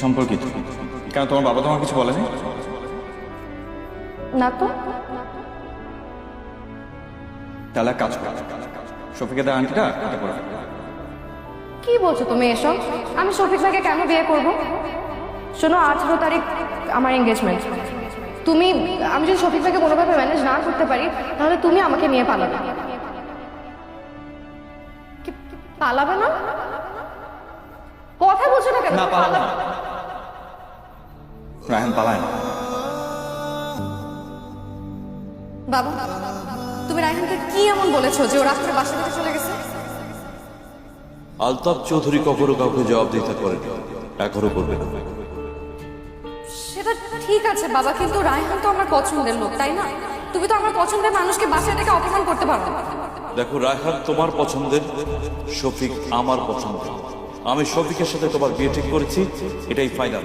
সম্পর্কিত। কেন, তোমার বাবা তোমার কিছু বলেনি? না তো। তাহলে এক কাজ করো, শফিকের আন্টিটা এটা করে ফেলো। কি বলছো তুমি এসব? আমি শফিক ভাইকে কেন বিয়ে করব? শোনো, 18 তারিখ আমার এঙ্গেজমেন্ট। আমি যদি শফিক ভাইকে কোনোভাবে ম্যানেজ না করতে পারি, তাহলে তুমি আমাকে নিয়ে পালাবে। পালাবে না? কথা বলছো না কেন? না, পালাবে না। রায়হান পালায় না। বাবা, তুমি রায়হানকে কি এমন বলেছো যে ও রাত্রে বাসা থেকে চলে গেছে? আলতাফ চৌধুরী কখনো কাউকে জবাব দিতে পারেনি, এখনো করবে না। সেটা ঠিক আছে বাবা, কিন্তু রায়হান তো আমার পছন্দের লোক, তাই না? তুমি তো আমার পছন্দের মানুষকে বাসায় থেকে অপমান করতে পারো না। দেখো, রায়হান তোমার পছন্দের, শফিক আমার পছন্দের। আমি শফিকের সাথে তোমার বিয়ে ঠিক করেছি, এটাই ফাইনাল।